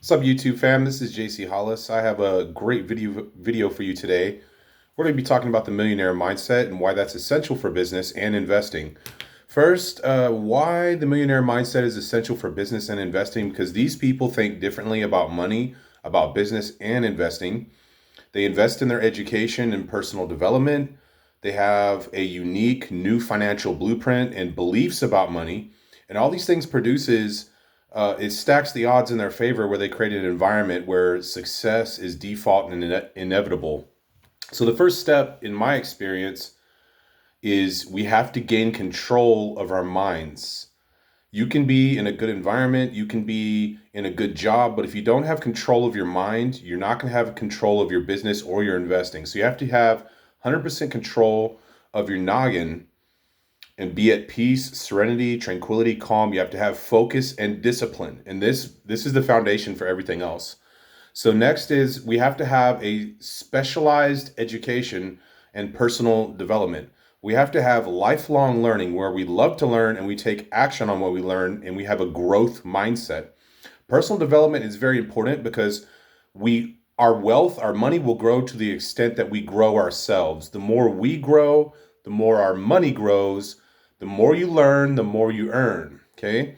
What's up, YouTube fam? This is JC Hollis. I have a great video for you today. We're going to be talking about the millionaire mindset and why that's essential for business and investing. First, why the millionaire mindset is essential for business and investing, because these people think differently about money, about business and investing. They invest in their education and personal development. They have a unique new financial blueprint and beliefs about money. And all these things produces it stacks the odds in their favor, where they create an environment where success is default and inevitable. So the first step, in my experience, is we have to gain control of our minds. You can be in a good environment, you can be in a good job, but if you don't have control of your mind, you're not going to have control of your business or your investing. So you have to have 100% control of your noggin and be at peace, serenity, tranquility, calm. You have to have focus and discipline. And this is the foundation for everything else. So next is we have to have a specialized education and personal development. We have to have lifelong learning where we love to learn and we take action on what we learn, and we have a growth mindset. Personal development is very important because our wealth, our money will grow to the extent that we grow ourselves. The more we grow, the more our money grows. The more you learn, the more you earn. Okay.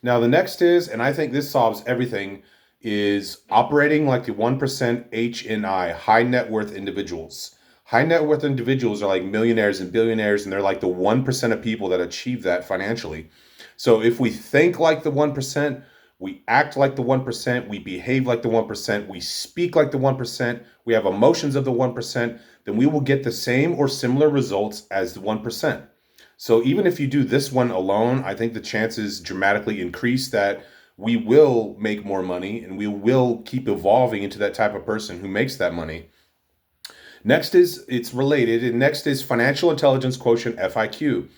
Now the next is, and I think this solves everything, is operating like the 1% HNI, high net worth individuals. High net worth individuals are like millionaires and billionaires, and they're like the 1% of people that achieve that financially. So if we think like the 1%, we act like the 1%, we behave like the 1%, we speak like the 1%, we have emotions of the 1%, then we will get the same or similar results as the 1%. So even if you do this one alone, I think the chances dramatically increase that we will make more money and we will keep evolving into that type of person who makes that money. Next is, it's related, and next is financial intelligence quotient, FIQ.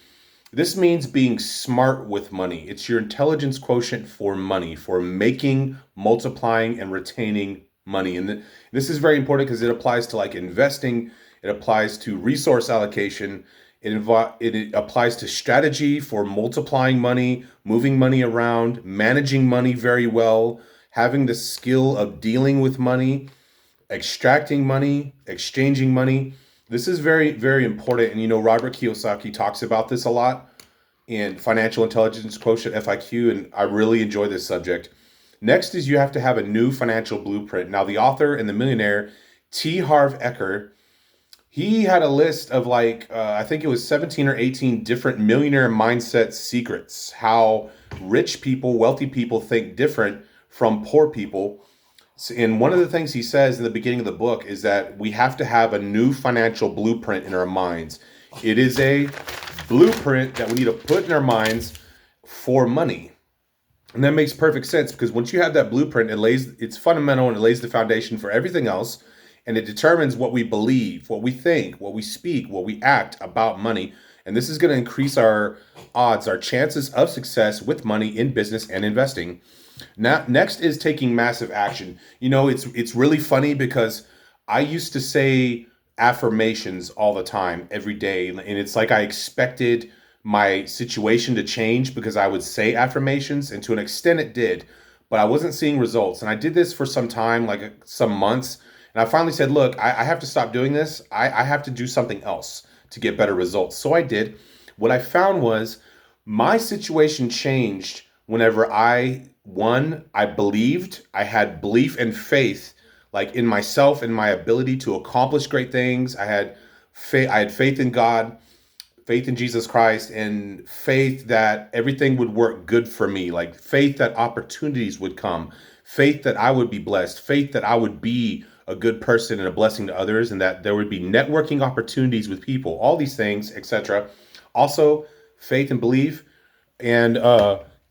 This means being smart with money. It's your intelligence quotient for money, for making, multiplying, and retaining money. And this is very important because it applies to like investing, it applies to resource allocation, it applies to strategy for multiplying money, moving money around, managing money very well, having the skill of dealing with money, extracting money, exchanging money. This is very, very important. And Robert Kiyosaki talks about this a lot in Financial Intelligence Quotient, FIQ, and I really enjoy this subject. Next is you have to have a new financial blueprint. Now, the author and the millionaire, T. Harv Eker, he had a list of I think it was 17 or 18 different millionaire mindset secrets, how rich people, wealthy people think different from poor people. And one of the things he says in the beginning of the book is that we have to have a new financial blueprint in our minds. It is a blueprint that we need to put in our minds for money. And that makes perfect sense, because once you have that blueprint, it's fundamental, and it lays the foundation for everything else. And it determines what we believe, what we think, what we speak, what we act about money. And this is going to increase our odds, our chances of success with money in business and investing. Now, next is taking massive action. It's really funny because I used to say affirmations all the time, every day. And it's like I expected my situation to change because I would say affirmations. And to an extent it did, but I wasn't seeing results. And I did this for some time, like some months. And I finally said, look, I have to stop doing this. I have to do something else to get better results. So I did. What I found was my situation changed whenever I believed, I had belief and faith, like in myself and my ability to accomplish great things. I had faith in God, faith in Jesus Christ, and faith that everything would work good for me, like faith that opportunities would come, faith that I would be blessed, faith that I would be a good person and a blessing to others, and that there would be networking opportunities with people, all these things, etc. Also, faith and belief, and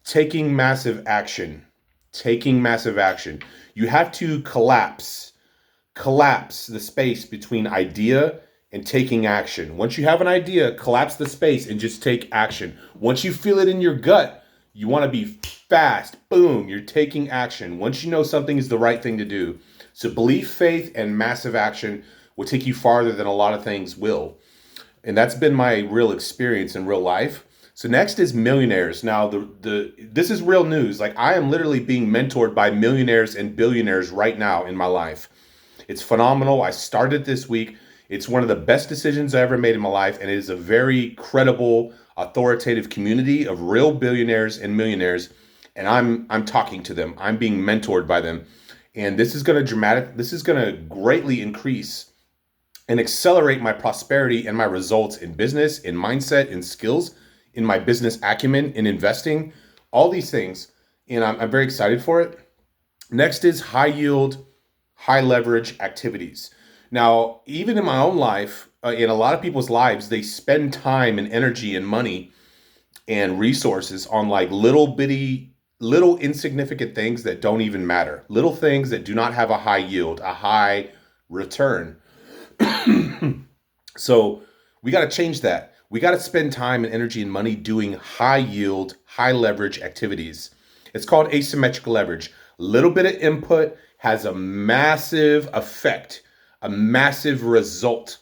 taking massive action. Taking massive action. You have to collapse the space between idea and taking action. Once you have an idea, collapse the space and just take action. Once you feel it in your gut, you want to be fast. Boom, you're taking action. Once you know something is the right thing to do. So belief, faith, and massive action will take you farther than a lot of things will. And that's been my real experience in real life. So next is millionaires. Now the this is real news. Like I am literally being mentored by millionaires and billionaires right now in my life. It's phenomenal. I started this week. It's one of the best decisions I ever made in my life, and it is a very credible, authoritative community of real billionaires and millionaires. And I'm talking to them. I'm being mentored by them. And this is gonna greatly increase and accelerate my prosperity and my results in business, in mindset, in skills, in my business acumen, in investing, all these things. And I'm very excited for it. Next is high yield, high leverage activities. Now, even in my own life, in a lot of people's lives, they spend time and energy and money and resources on like little bitty, little insignificant things that don't even matter, little things that do not have a high yield, a high return. So we got to change that. We got to spend time and energy and money doing high yield, high leverage activities. It's called asymmetric leverage. Little bit of input has a massive effect, a massive result.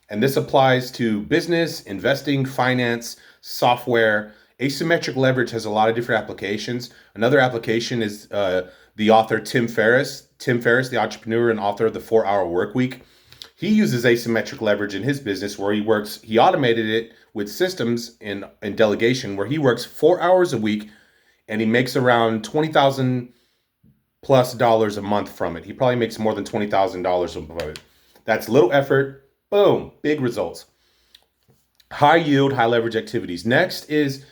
And this applies to business, investing, finance, software. Asymmetric leverage has a lot of different applications. Another application is the author Tim Ferriss. Tim Ferriss, the entrepreneur and author of the 4-Hour Work Week. He uses asymmetric leverage in his business where he automated it with systems and delegation where he works 4 hours a week and he makes around $20,000 plus a month from it. He probably makes more than $20,000 from it. That's little effort, boom, big results. High yield, high leverage activities. Next is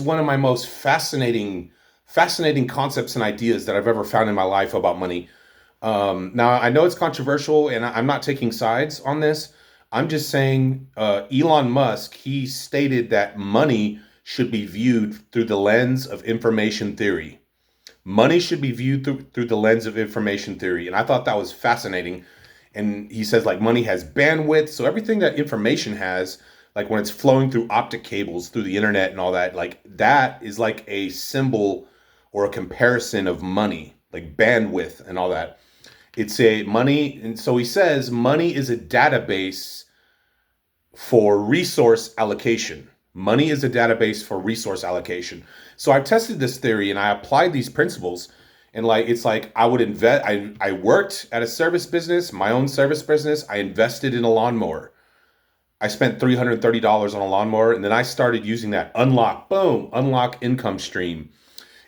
one of my most fascinating concepts and ideas that I've ever found in my life about money. Now, I know it's controversial, and I'm not taking sides on this. I'm just saying Elon Musk, he stated that money should be viewed through the lens of information theory. Money should be viewed through the lens of information theory. And I thought that was fascinating. And he says, like, money has bandwidth. So everything that information has, like when it's flowing through optic cables, through the internet and all that, like that is like a symbol or a comparison of money, like bandwidth and all that. It's a money, and so he says money is a database for resource allocation. Money is a database for resource allocation. So I tested this theory and I applied these principles. And like it's like I would invest. I worked at a service business, my own service business. I invested in a lawnmower. I spent $330 on a lawnmower, and then I started using that unlock income stream.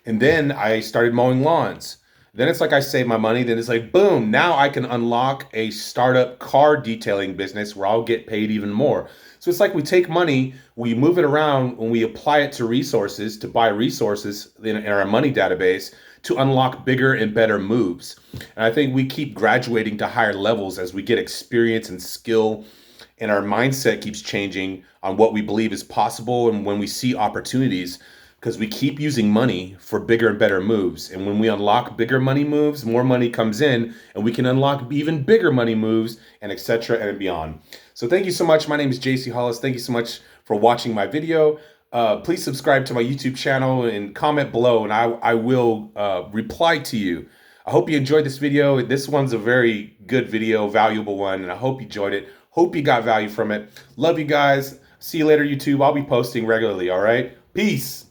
And then I started mowing lawns. Then it's like I save my money. Then it's like, boom, now I can unlock a startup car detailing business where I'll get paid even more. So it's like we take money, we move it around, and we apply it to resources, to buy resources in our money database to unlock bigger and better moves. And I think we keep graduating to higher levels as we get experience and skill, and our mindset keeps changing on what we believe is possible and when we see opportunities, because we keep using money for bigger and better moves. And when we unlock bigger money moves, more money comes in and we can unlock even bigger money moves and etc. and beyond. So thank you so much. My name is JC Hollis. Thank you so much for watching my video. Please subscribe to my YouTube channel and comment below, and I will reply to you. I hope you enjoyed this video. This one's a very good video, valuable one, and I hope you enjoyed it. Hope you got value from it. Love you guys. See you later, YouTube. I'll be posting regularly, all right? Peace.